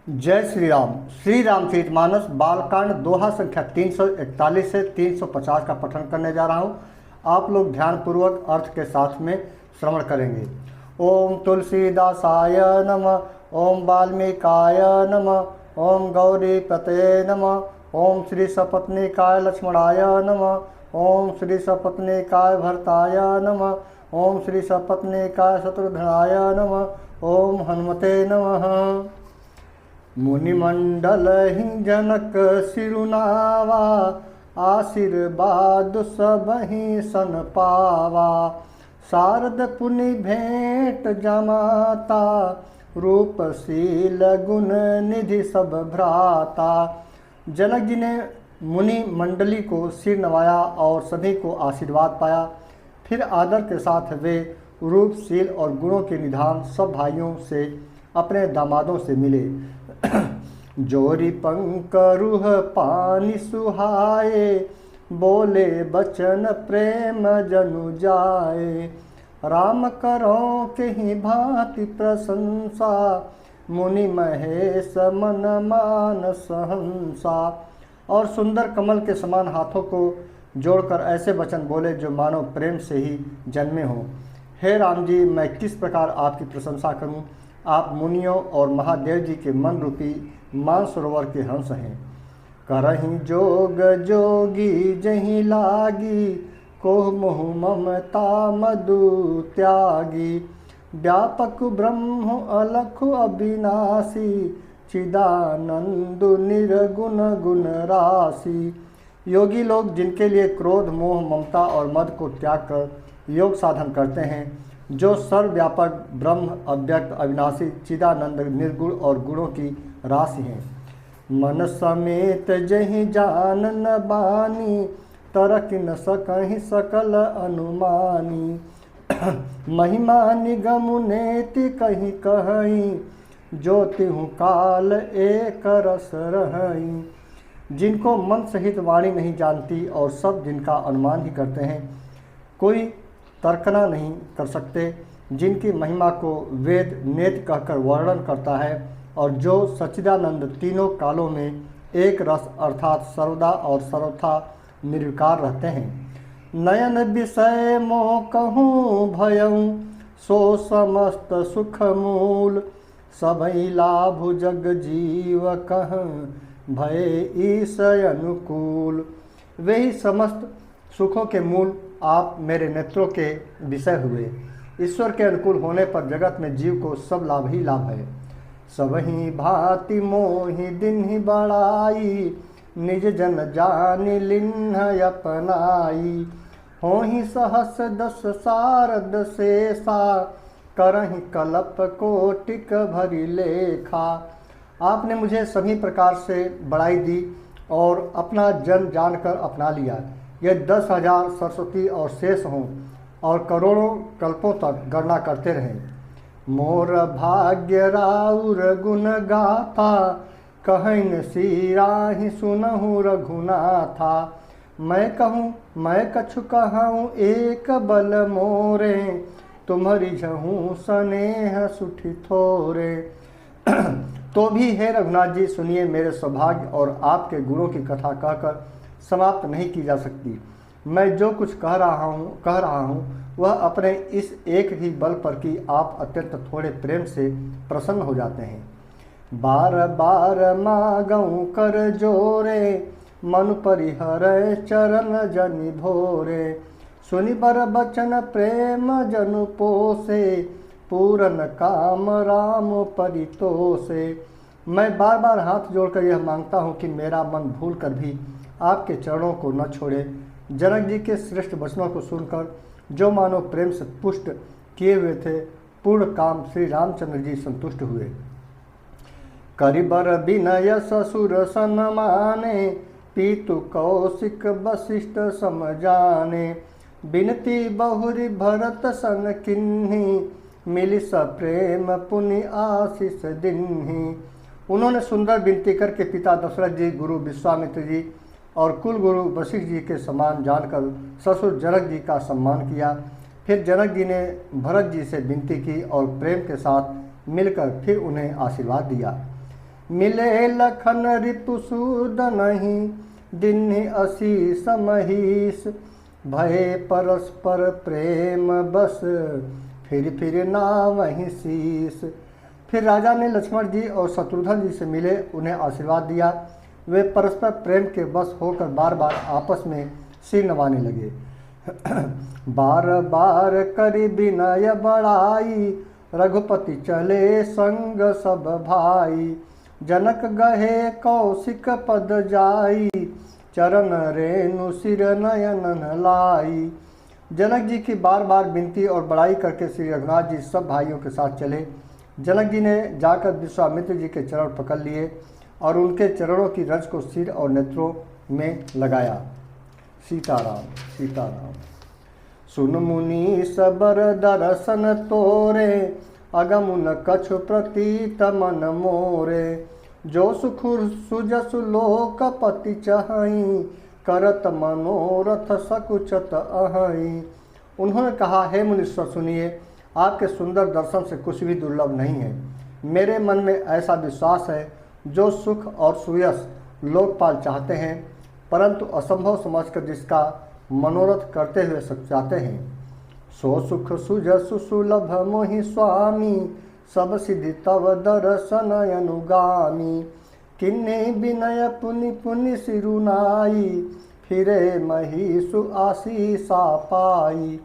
जय श्री राम। श्री रामचरितमानस बालकांड दोहा संख्या 341 से 350 का पठन करने जा रहा हूँ। आप लोग ध्यानपूर्वक अर्थ के साथ में श्रवण करेंगे। ओम तुलसीदासाय नमः, ओम वाल्मीकाय नमः, ओम गौरी पतये नमः, ओम श्री सपत्नीकाय लक्ष्मणाय नमः, ओम श्री सपत्नीकाय भरताय नमः, ओम श्री सपत्नीकाय शत्रुघ्नाय नमः, ओम हनुमते नमः। मुनिमंडल ही जनक सिरुनावा, आशीर्वाद सब ही सन पावा। शारद पुनि भेंट जमाता, रूपशील गुण निधि सब भ्राता। जनक जी ने मुनि मंडली को सिर नवाया और सभी को आशीर्वाद पाया। फिर आदर के साथ वे रूपशील और गुणों के निधान सब भाइयों से अपने दामादों से मिले। जोरी पंकरुह पानी सुहाए, बोले बचन प्रेम जनु जाए। राम करो के ही भांति प्रशंसा, मुनि महेश मन मान सहंसा। और सुंदर कमल के समान हाथों को जोड़कर ऐसे वचन बोले जो मानो प्रेम से ही जन्मे हों। हे राम जी, मैं किस प्रकार आपकी प्रशंसा करूं? आप मुनियों और महादेव जी के मन रूपी मानसरोवर के हंस हैं। करहीं जोग जोगी जहीं लागी, कोह मोह ममता मधु त्यागी। व्यापक ब्रह्म अलख अविनाशी, चिदानंद निर्गुण गुण राशि। योगी लोग जिनके लिए क्रोध मोह ममता और मद को त्याग कर योग साधन करते हैं, जो सर्वव्यापक ब्रह्म अव्यक्त अविनाशी चिदानंद निर्गुण और गुणों की राशि हैं। मन समेत जहि जानन बानी, तरक न सकहि सकल अनुमानी। महिमा निगम नेति कहीं कहीं, जो तिहु काल एक रस रही। जिनको मन सहित वाणी नहीं जानती और सब जिनका अनुमान ही करते हैं, कोई तर्कना नहीं कर सकते। जिनकी महिमा को वेद नेत कहकर वर्णन करता है और जो सच्चिदानंद तीनों कालों में एक रस अर्थात सर्वदा और सर्वथा निर्विकार रहते हैं। नयन विषय मोह कहूँ भयऊँ, सो समस्त सुख मूल। सबई लाभ जग जीव कह, भय ईशय अनुकूल। वे ही समस्त सुखों के मूल आप मेरे नेत्रों के विषय हुए। ईश्वर के अनुकूल होने पर जगत में जीव को सब लाभ ही लाभ है। सबही भांति मोहि दिन्हि बड़ाई, निज जन जानि लिन्ह अपनाई। होहि सहस दस सारद शेषा, करहि कल्प कोटिक भरि लेखा। आपने मुझे सभी प्रकार से बड़ाई दी और अपना जन जानकर अपना लिया। ये 10,000 सरस्वती और शेष हों और करोड़ों कल्पों तक गणना करते रहें। मोर भाग्य राउर गुण गाथा, कहन सिराहि सुनहु रघुनाथा। मैं कहूँ मैं कछु कहूँ एक बल मोरे, तुम्हारी जहूँ स्नेह सुठी थोरे। तो भी हे रघुनाथ जी, सुनिए, मेरे सौभाग्य और आपके गुणों की कथा कहकर समाप्त नहीं की जा सकती। मैं जो कुछ कह रहा हूँ वह अपने इस एक ही बल पर कि आप अत्यंत थोड़े प्रेम से प्रसन्न हो जाते हैं। बार बार मागऊँ कर जोरे, मन परिहर चरण जनि भोरे। सुनि बर बचन प्रेम जनु पोसे, पूरन काम राम परितोषे। मैं बार बार हाथ जोड़कर यह मांगता हूँ कि मेरा मन भूल कर भी आपके चरणों को न छोड़े। जनक जी के श्रेष्ठ वचनों को सुनकर जो मानो प्रेम से पुष्ट किए हुए थे, पूर्ण काम श्री रामचंद्र जी संतुष्ट हुए। करिबर विनय ससुर सन्माने, पीतु कौशिक वशिष्ठ समझाने। बिनती बहुरी भरत सन किन्ही, मिली सप्रेम पुनि आशीष दिन्ही। उन्होंने सुंदर विनती करके पिता दशरथ जी, गुरु विश्वामित्र जी और कुल गुरु वशिष्ठ जी के समान जानकर ससुर जनक जी का सम्मान किया। फिर जनक जी ने भरत जी से विनती की और प्रेम के साथ मिलकर फिर उन्हें आशीर्वाद दिया। मिले लखन रिपुसूदनहि, दिन्हि असीस महीस। भये परस्पर प्रेम बस, फिर नावहि शीस। फिर राजा ने लक्ष्मण जी और शत्रुघ्न जी से मिले, उन्हें आशीर्वाद दिया। वे परस्पर प्रेम के बस होकर बार बार आपस में सिर नवाने लगे। बार बार करि विनय बड़ाई, रघुपति चले संग सब भाई। जनक गहे कौशिक पद जाई, चरण रेणु सिर नयन लाई। जनक जी की बार बार विनती और बड़ाई करके श्री रघुनाथ जी सब भाइयों के साथ चले। जनक जी ने जाकर विश्वामित्र जी के चरण पकड़ लिए और उनके चरणों की रज को सिर और नेत्रों में लगाया। सीताराम सीताराम। सुन मुनि सबर दर्शन तोरे, अगमुन कछु प्रतीत मन मोरे। जो सुख सुजसु लोकपति चहाई, करत मनोरथ सकुचत अहाई। उन्होंने कहा, हे मुनीश्वर सुनिए, आपके सुंदर दर्शन से कुछ भी दुर्लभ नहीं है। मेरे मन में ऐसा विश्वास है, जो सुख और सुयश लोकपाल चाहते हैं, परंतु असंभव समझकर जिसका मनोरथ करते हुए सचाते हैं। सो सुख सुजसु सुलभ मोहि स्वामी, सब सिद्धि तव दर्शन अनुगामी। किन्ने विनय पुनि पुनि सिरुनाई, फिरे महिषु आशीषा पाई।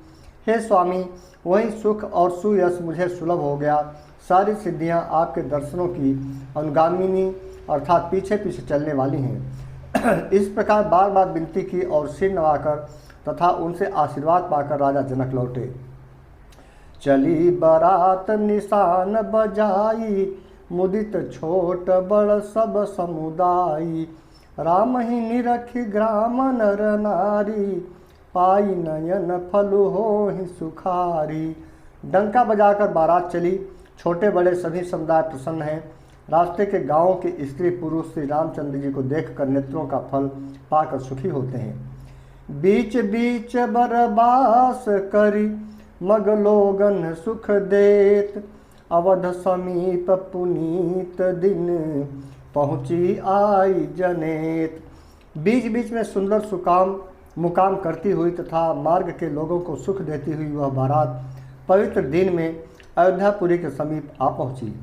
हे स्वामी, वही सुख और सुयश मुझे सुलभ हो गया। सारी सिद्धियां आपके दर्शनों की अनुगामिनी अर्थात पीछे पीछे चलने वाली हैं। इस प्रकार बार बार विनती की और सिर नवाकर तथा उनसे आशीर्वाद पाकर राजा जनक लौटे। चली बरात निशान बजाई, मुदित छोट बड़ सब समुदायी। राम ही निरखी ग्राम नर नारी, पाई नयन फलु होहि सुखारी। डंका बजाकर बारात चली, छोटे बड़े सभी समुदाय प्रसन्न हैं। रास्ते के गांवों के स्त्री पुरुष श्री रामचंद्र जी को देखकर नेत्रों का फल पाकर सुखी होते हैं। बीच बीच बरबास करी, मग लोगन सुख देत। अवध समीप पुनीत दिन, पहुँची आई जनेत। बीच बीच में सुंदर सुकाम मुकाम करती हुई तथा मार्ग के लोगों को सुख देती हुई वह बारात पवित्र दिन में अयोध्यापुरी के समीप आ पहुँची।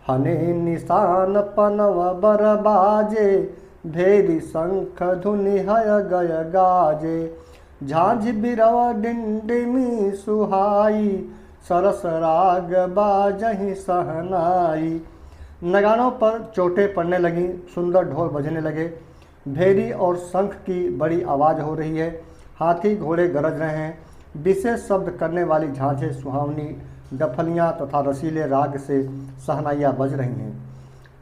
हने निशान पनव बर बाजे, भेरी शंख धुनि हय गय गाजे। झांझ बिरव डिंडिमी सुहाई, सरस राग बाजहि सहनाई। नगानों पर चोटें पड़ने लगीं, सुंदर ढोल बजने लगे। भेरी और शंख की बड़ी आवाज़ हो रही है। हाथी घोड़े गरज रहे हैं। विशेष शब्द करने वाली झांझें, सुहावनी डफलियाँ तथा रसीले राग से सहनाइयाँ बज रही हैं।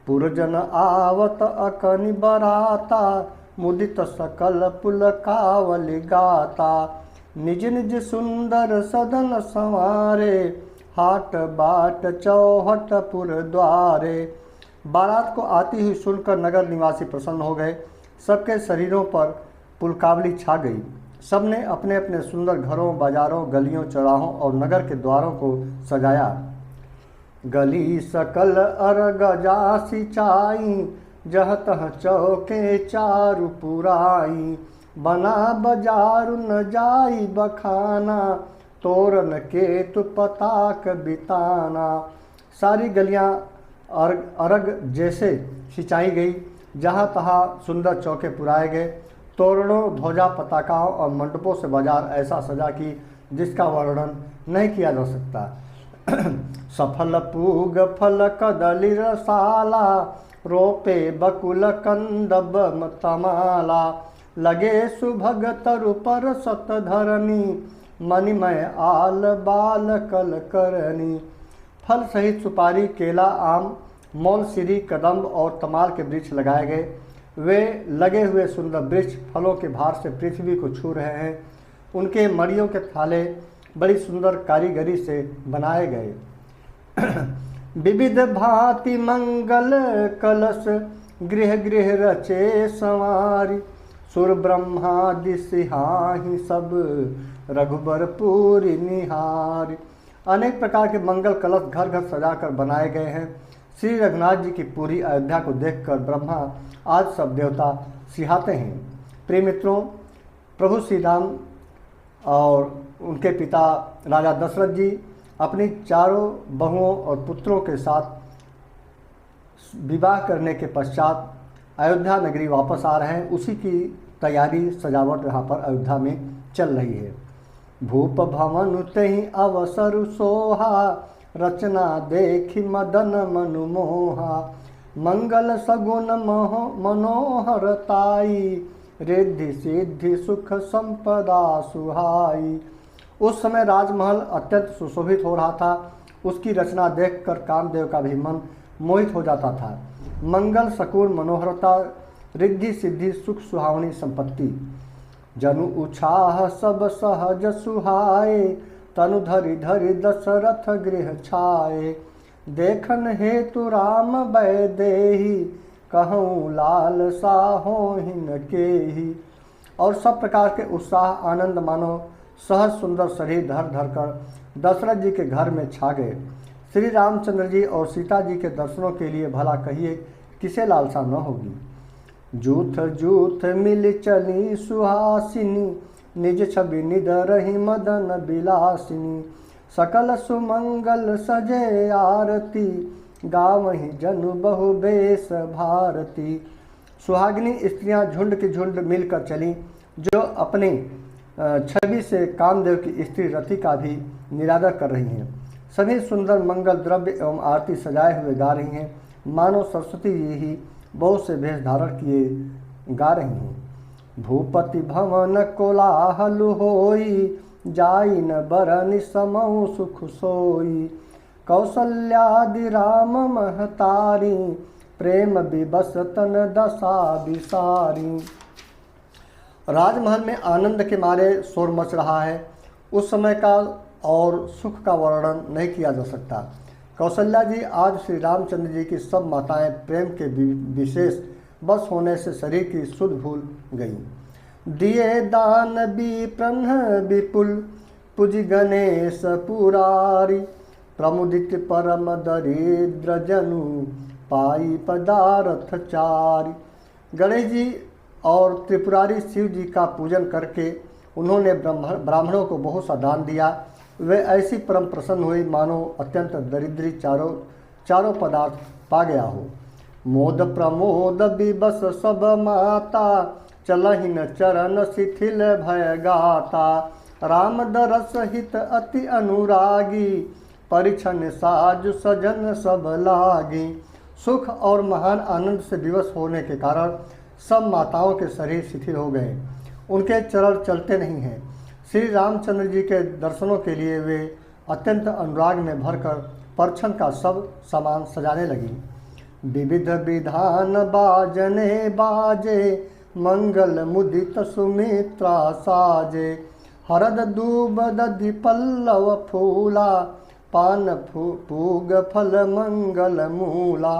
पुरजन आवत अकनि बराता, मुदित सकल पुलकावली गाता। निज निज सुंदर सदन संवारे, हाट बाट चौहट पुर द्वारे। बारात को आती हुई सुनकर नगर निवासी प्रसन्न हो गए। सबके शरीरों पर पुलकावली छा गई। सबने अपने अपने सुंदर घरों, बाजारों, गलियों, चौराहों और नगर के द्वारों को सजाया। गली सकल अर्ग जासी चाई, जह तह चौके चारु पुराई। बना बजारु न जाई बखाना, तोरन केतु पताक बिताना। सारी गलियां अर्ग जैसे सिंचाई गई, जहाँ तहाँ सुंदर चौके पुराए गए। तोरणों, ध्वजा, पताकाओं और मंडपों से बाजार ऐसा सजा कि जिसका वर्णन नहीं किया जा सकता। सफल पूग फल कदली रसाला, रोपे बकुल कंदब तमाला। लगे सुभग तरु पर सत धरनी, मणिमय आल बाल कल करनी। फल सहित सुपारी, केला, आम, मौलसिरी, कदम्ब और तमाल के वृक्ष लगाए गए। वे लगे हुए सुंदर वृक्ष फलों के भार से पृथ्वी को छू रहे हैं। उनके मड़ियों के थाले बड़ी सुंदर कारीगरी से बनाए गए। विविध भांति मंगल कलश, गृह गृह रचे संवारी। सुर ब्रह्मादि सिहाहि सब, रघुबर पूरी निहारी। अनेक प्रकार के मंगल कलश घर घर सजाकर बनाए गए हैं। श्री रघुनाथ जी की पूरी अयोध्या को देखकर ब्रह्मा आज सब देवता सिहाते हैं। प्रिय मित्रों, प्रभु श्री राम और उनके पिता राजा दशरथ जी अपनी चारों बहुओं और पुत्रों के साथ विवाह करने के पश्चात अयोध्या नगरी वापस आ रहे हैं। उसी की तैयारी सजावट यहाँ पर अयोध्या में चल रही है। भूप भवन तहि अवसर सोहा, रचना देखी मदन मनु मोहा। मंगल सगुन मनोहरताई, रिद्धि सिद्धि सुख संपदा सुहाई। उस समय राजमहल अत्यंत सुशोभित हो रहा था। उसकी रचना देखकर कामदेव का भी मन मोहित हो जाता था। मंगल सकुन मनोहरता, रिद्धि सिद्धि सुख सुहावनी संपत्ति। जनु उछाह सब सहज सुहाए, तनु धरि धरि दशरथ गृह छाए। देखन हेतु राम वैदेही, कहूँ लाल साहोहिन केही। और सब प्रकार के उत्साह आनंद मानो सहज सुंदर शरीर धर धर कर दशरथ जी के घर में छा गए। श्री रामचंद्र जी और सीता जी के दर्शनों के लिए भला कहिए किसे लालसा न होगी। जूथ जूथ मिल चली सुहासिनी, निज छवि निदरहि मदन बिलासिनी। सकल सुमंगल सजे आरती, गावहि जनु बहु बेस भारती। सुहागिनी स्त्रियां झुंड की झुंड मिलकर चलीं, जो अपनी छवि से कामदेव की स्त्री रति का भी निरादर कर रही हैं। सभी सुंदर मंगल द्रव्य एवं आरती सजाए हुए गा रही हैं, मानो सरस्वती जी ही बहुत से भेष धारण किए गा रही हैं। भूपति भवन कोलाहल होई, जाई न बरनि समऊ सुख सोई। कौसल्यादि राम महतारी, प्रेम विबस तन दशा विसारी। राजमहल में आनंद के मारे शोर मच रहा है। उस समय का और सुख का वर्णन नहीं किया जा सकता। कौशल्या जी आज श्री रामचंद्र जी की सब माताएं प्रेम के विशेष बस होने से शरीर की सुध भूल गईं। दिए दान विप्रन्ह विपुल, पूज गणेश पुरारी। प्रमुदित परम दरिद्र जनु, पाई पदार्थ चारी। गणेश जी और त्रिपुरारी शिव जी का पूजन करके उन्होंने ब्राह्मणों को बहुत सा दान दिया। वे ऐसी परम प्रसन्न हुई मानो अत्यंत दरिद्री चारों पदार्थ पा गया हो। मोद प्रमोद विबस सब माता, चलहि न चरण शिथिल भय गाता। राम दरस हित अति अनुरागी, परिछन साज सजन सब लागी। सुख और महान आनंद से विवश होने के कारण सब माताओं के शरीर शिथिल हो गए, उनके चरण चलते नहीं हैं। श्री रामचंद्र जी के दर्शनों के लिए वे अत्यंत अनुराग में भरकर परछन का सब सामान सजाने लगी। विविध विधान बाजने बाजे, मंगल मुदित सुमित्रा साजे। हरद दूब दधि पल्लव फूला, पान पूग फल मंगल मूला।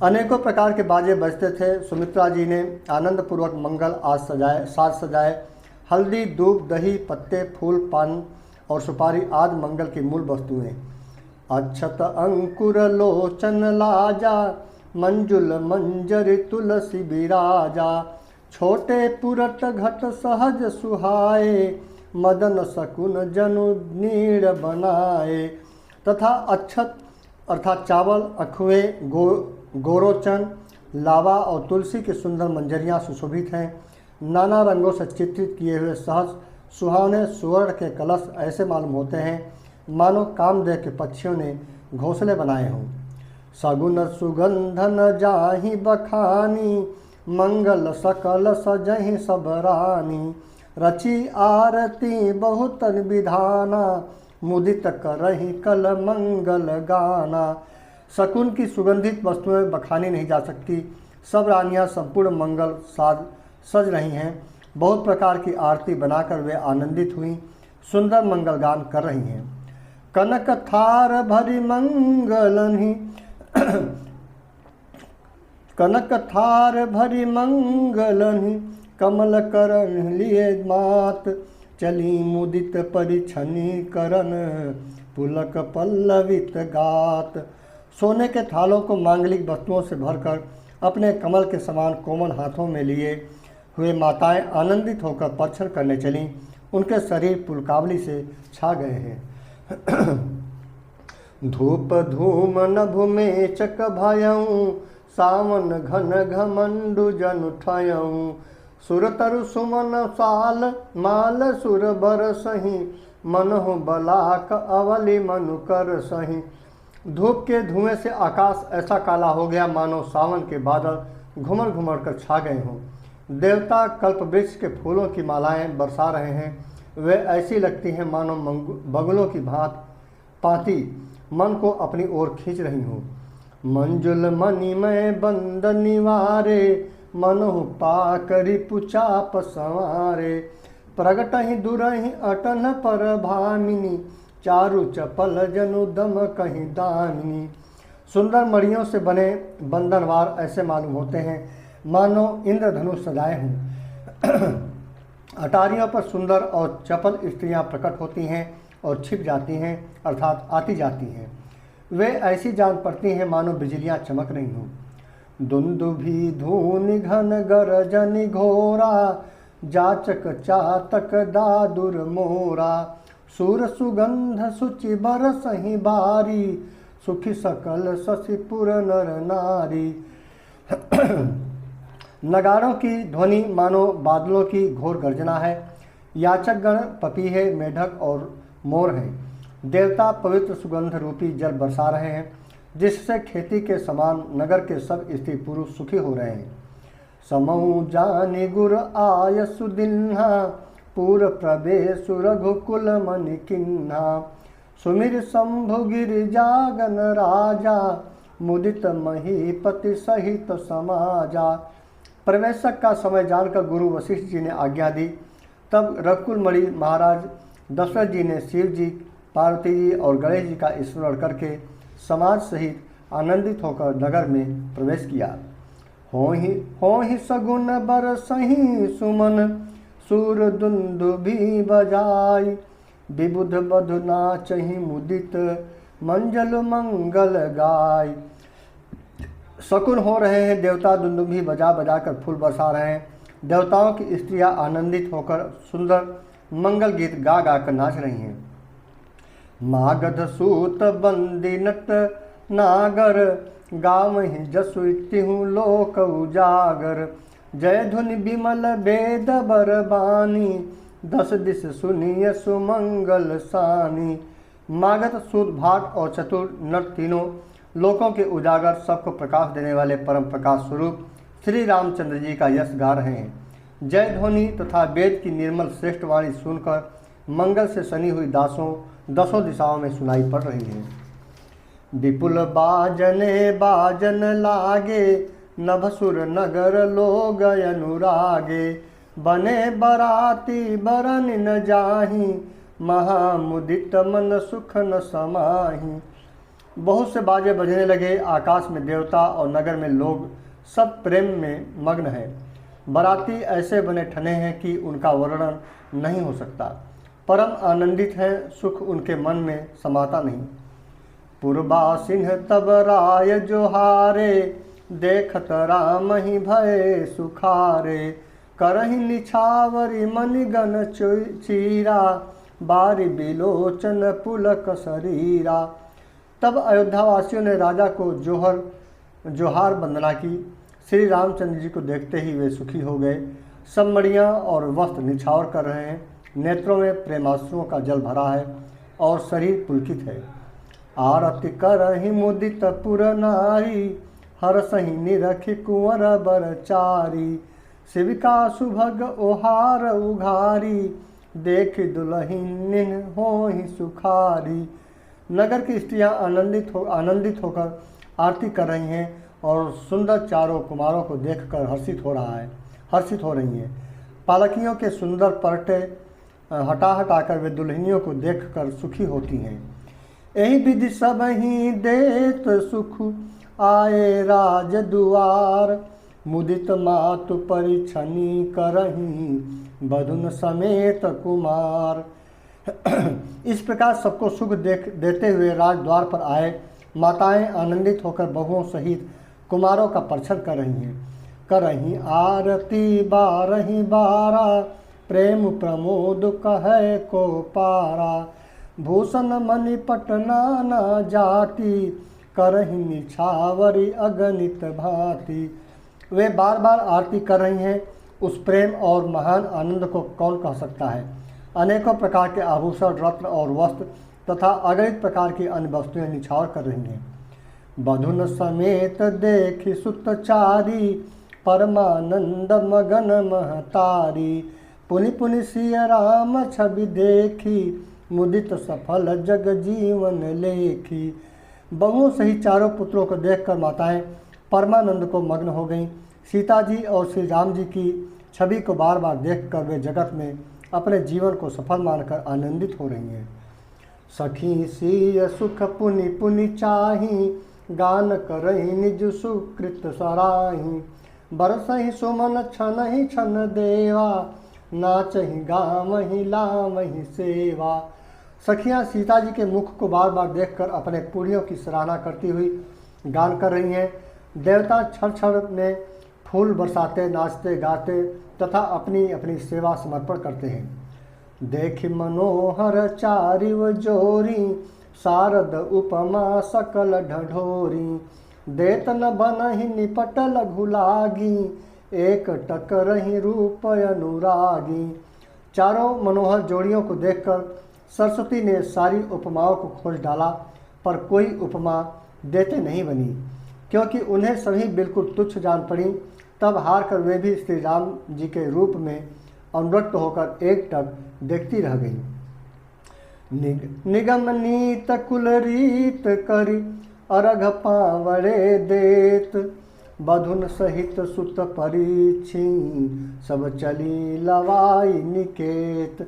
अनेकों प्रकार के बाजे बजते थे। सुमित्रा जी ने आनंद पूर्वक मंगल साज सजाए। हल्दी, दूब, दही, पत्ते, फूल, पान और सुपारी आदि मंगल की मूल वस्तुएं। अक्षत अंकुर लोचन लाजा, मंजुल मंजर तुलसी बिराजा। छोटे पुरट घट सहज सुहाए, मदन सकुन जनु नीड़ बनाए। तथा अक्षत अर्थात चावल, अखुए, गोरोचन, लावा और तुलसी की सुंदर मंजरियाँ सुशोभित हैं। नाना रंगों से चित्रित किए हुए सहज सुहावने सुवर्ण के कलश ऐसे मालूम होते हैं मानो कामदेव के पक्षियों ने घोंसले बनाए हों। सगुन सुगंधन जाहि बखानी, मंगल सकल सजहि सब रानी। रची आरती बहुत विधाना, मुदित करहि कल मंगल गाना। शकुन की सुगंधित वस्तुएं बखानी नहीं जा सकती। सब रानियां संपूर्ण मंगल सज रही हैं। बहुत प्रकार की आरती बनाकर वे आनंदित हुई, सुंदर मंगल गान कर रही हैं। कनक थार भरी मंगलनि, कनक थार भरी मंगलनि। कमल करण लिए मात, चली मुदित परिछनी करन। पुलक पल्लवित गात। सोने के थालों को मांगलिक वस्तुओं से भरकर अपने कमल के समान कोमल हाथों में लिए हुए माताएं आनंदित होकर परीक्षण करने चलीं। उनके शरीर पुलकावली से छा गए हैं। धूप धूम नभ में चक भयऊँ, सावन घन घमंडु जन उठयऊँ। सुर तरु सुमन साल माल सुर बर सही, मनहु बलाक अवलि मनु कर सही। धूप के धुएं से आकाश ऐसा काला हो गया मानो सावन के बादल घुमड़ घुमड़ कर छा गए हों। देवता कल्प वृक्ष के फूलों की मालाएं बरसा रहे हैं। वे ऐसी लगती हैं मानो बगुलों की पाती मन को अपनी ओर खींच रही हों। मंजुल मणिमय बंद निवारे, मनहु पाकरि पुचाप संवारे। प्रगट ही दुरहि अटन पर भामिनी, चारु चपल जनु दम कहीं दामिनी। सुंदर मणियों से बने बंधनवार ऐसे मालूम होते हैं मानो इंद्रधनुष सजाए हों। अटारियों पर सुंदर और चपल स्त्रियां प्रकट होती हैं और छिप जाती हैं, अर्थात आती जाती हैं। वे ऐसी जान पड़ती हैं मानो बिजलियां चमक रही हों। दुंदुभि धूनि घन गरजनि घोरा, जाचक चातक दादुर मोरा। सूर सुगंध सुचि बरसहि बारी, सुखी सकल शशिपुर नर नारी। नगाड़ों की ध्वनि मानो बादलों की घोर गर्जना है। याचक गण पपीहे, मेढक और मोर हैं। देवता पवित्र सुगंध रूपी जल बरसा रहे हैं, जिससे खेती के समान नगर के सब स्त्री पुरुष सुखी हो रहे हैं। समऊ जानि गुर आय सुदिन्हा, पूर प्रवेश रघुकुल मनि किन्हा। सुमिर शंभु गिरिजागन राजा, मुदित महीपति सहित समाजा। प्रवेशक का समय जानकर गुरु वशिष्ठ जी ने आज्ञा दी। तब रघुकुल मणि महाराज दशरथ जी ने शिव जी, पार्वती जी और गणेश जी का स्मरण करके समाज सहित आनंदित होकर नगर में प्रवेश किया। हो ही सगुन बरसहि सुमन, सूर दुंदुभि बजाई। विबुध बधु नाचहि मुदित, मंजल मंगल गाय। शकुन हो रहे हैं, देवता दुंदुभि बजा बजा कर फूल बरसा रहे हैं। देवताओं की स्त्रियां आनंदित होकर सुंदर मंगल गीत गा गा कर नाच रही हैं। मागध सूत बंदी नट नागर, गावहि जसु तिहु लोक उजागर। जय धुनि विमल वेद बरबानी, दस दिस सुनिय सुमंगल सानी। मागध सूत भाट और चतुर नट तीनों लोकों के उजागर सबको प्रकाश देने वाले परम प्रकाश स्वरूप श्री रामचंद्र जी का यश गा रहे हैं। जय ध्वनि तथा वेद की निर्मल श्रेष्ठ वाणी सुनकर मंगल से सनी हुई दसों दिशाओं में सुनाई पड़ रही है। विपुल बाजने बाजन लागे, नभसुर नगर लोग अनुरागे। बने बराती बरन न जाही, महामुदित मन सुख न समाही। बहुत से बाजे बजने लगे। आकाश में देवता और नगर में लोग सब प्रेम में मग्न हैं। बराती ऐसे बने ठने हैं कि उनका वर्णन नहीं हो सकता। परम आनंदित हैं, सुख उनके मन में समाता नहीं। पूर्वा सिंह तब राय जोहारे, देखत राम ही भय सुखारे। करहि निछावरी मणिगण चीरा, बारी बिलोचन पुलक शरीरा। तब अयोध्यावासियों ने राजा को जोहार वंदना की। श्री रामचंद्र जी को देखते ही वे सुखी हो गए। सब मणियाँ और वस्त्र निछावर कर रहे हैं। नेत्रों में प्रेमाश्रुओं का जल भरा है और शरीर पुलकित है। आरती करहि मुदित पुर नारी, हरसहि निरखि कुंवर बरचारी। शिविका सुभग ओहार उघारी, देख दुलहिन होहि सुखारी। नगर की स्त्रियां आनंदित होकर आरती कर रही हैं और सुंदर चारों कुमारों को देखकर हर्षित हो रही हैं। पालकियों के सुंदर पर्टे हटाकर वे दुल्हनियों को देखकर सुखी होती हैं। यही विधि सब ही देत सुख, आए राज दुआर। मुदित मातु परिछनी करही, बधुन समेत कुमार। इस प्रकार सबको सुख देते हुए राजद्वार पर आए। माताएं आनंदित होकर बहुओं सहित कुमारों का परछन कर रही हैं। कर रही आरती बारही बारा, प्रेम प्रमोद कहे को पारा। भूषण मणि पटना न जाति, करही निछावरी अगणित भांति। वे बार बार आरती कर रही हैं। उस प्रेम और महान आनंद को कौन कह सकता है। अनेकों प्रकार के आभूषण, रत्न और वस्त्र तथा अगणित प्रकार की अन्य वस्तुएं निछावर कर रही हैं। बधुन समेत देखी सुतचारी, परमानंद मगन महतारी। पुनि पुनि सिय राम छवि देखी, मुदित सफल जग जीवन लेखी। बहुओं सहित चारों पुत्रों को देखकर माताएं परमानंद को मग्न हो गईं। सीता जी और श्री राम जी की छवि को बार बार देखकर वे जगत में अपने जीवन को सफल मानकर आनंदित हो रही हैं। सखी सिय सुख पुनि पुनि चाही, गान करही निज सुकृत सराही। बरसहि सुमन छनहि छन देवा, नाचहि गावहि लावहि सेवा। सखियां सीता जी के मुख को बार बार देखकर अपने पुण्यों की सराहना करती हुई गान कर रही हैं। देवता क्षण क्षण में फूल बरसाते, नाचते गाते तथा अपनी अपनी सेवा समर्पण करते हैं। देखि मनोहर चारिव जोरी, शारद उपमा सकल ढढोरी। देत न बनहि निपट लघु लागी, एक टकरहि रूप अनुरागी। चारों मनोहर जोड़ियों को देखकर सरस्वती ने सारी उपमाओं को खोज डाला, पर कोई उपमा देते नहीं बनी, क्योंकि उन्हें सभी बिल्कुल तुच्छ जान पड़ी। तब हार कर वे भी श्री राम जी के रूप में अनुरक्त होकर एक टक देखती रह गई। निगम नीत कुल रीत करी, अरघ पावड़े देत। बधुन सहित सुत परीक्षी, सब चली लवाई निकेत।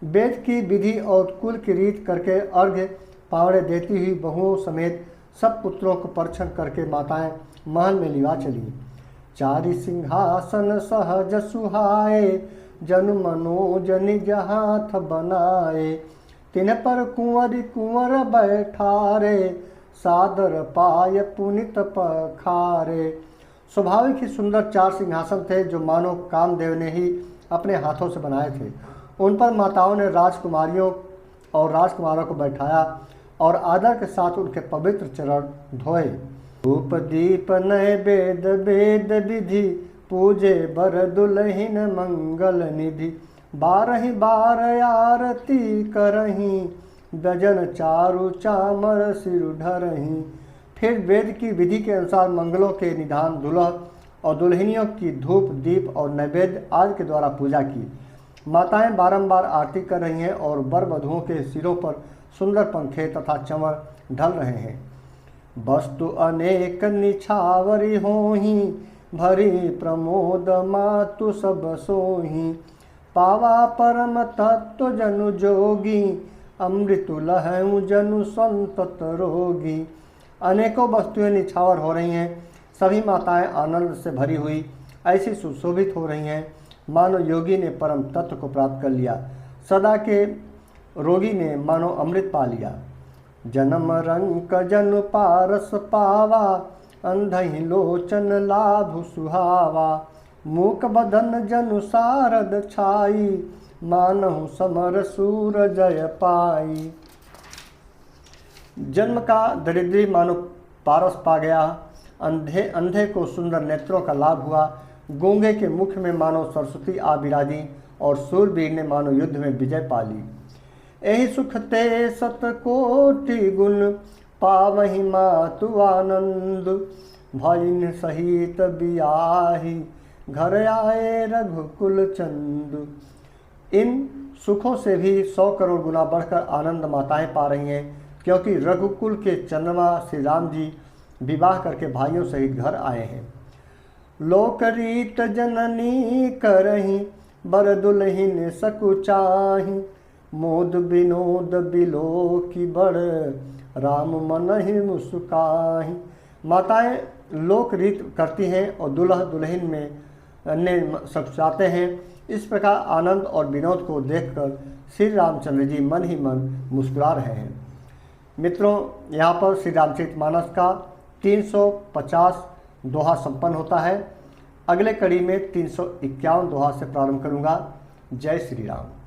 वेद की विधि और कुल की रीत करके अर्घ्य पावड़े देती हुई बहुओं समेत सब पुत्रों को परछन करके माताएं महल में लिवा चली। चारि सिंहासन सहज सुहाए, जनु मनोज निज हाथ बनाए। तिन पर कुंवर कुंवर बैठारे, सादर पाय पुनित पखारे। स्वाभाविक ही सुंदर चार सिंहासन थे, जो मानो कामदेव ने ही अपने हाथों से बनाए थे। उन पर माताओं ने राजकुमारियों और राजकुमारों को बैठाया और आदर के साथ उनके पवित्र चरण धोए। धूप दीप नए वेद वेद विधि, पूजे बर दुलहिन मंगल निधि। बारहि बार आरती करही, व्यजन चारु चामर सिर ढरही। फिर वेद की विधि के अनुसार मंगलों के निधान दुल्हा और दुल्हनियों की धूप दीप और नैवेद्य आदि के द्वारा पूजा की। माताएं बारंबार आरती कर रही हैं और वर वधुओं के सिरों पर सुंदर पंखे तथा चंवर ढल रहे हैं। वस्तु अनेक निछावरी होही, भरी प्रमोद मातु सब सोही। पावा परम तत्व जनु जोगी, अमृतु लहऊ जनु संतत रोगी। अनेकों वस्तुएं निछावर हो रही हैं। सभी माताएं आनंद से भरी हुई ऐसी सुशोभित हो रही हैं, मानो योगी ने परम तत्व को प्राप्त कर लिया, सदा के रोगी ने मानो अमृत पा लिया। जन्म रंक जनु पारस पावा, अंधहि लोचन लाभ सुहावा। मूक बदन जनु सारद छाई, मानहु समर सूर जय पाई। जन्म का दरिद्री मानो पारस पा गया। अंधे को सुंदर नेत्रों का लाभ हुआ। गूंगे के मुख में मानो सरस्वती आ बिराजी और सूरवीर ने मानो युद्ध में विजय पा ली। एहि सुख ते सत कोटि गुण, पावहि मातु आनंद। भजिन सहित बियाही, घर आए रघुकुल चंद। इन सुखों से भी 100 करोड़ गुना बढ़कर आनंद माताएं पा रही हैं, क्योंकि रघुकुल के चंद्रमा श्री राम जी विवाह करके भाइयों सहित घर आए हैं। लोकरीत जननी करही, बर दुलहिन सकुचाही। मोद विनोद बिलो की बड़, राम मन ही मुस्काही। माताएं लोक रीत करती हैं और दुल्हा दुल्हन में अन्य सकुचाते हैं। इस प्रकार आनंद और विनोद को देखकर श्री रामचंद्र जी मन ही मन मुस्कुरा रहे हैं। मित्रों, यहाँ पर श्री रामचरितमानस का 350 दोहा संपन्न होता है। अगले कड़ी में 351 दोहा से प्रारंभ करूँगा। जय श्री राम।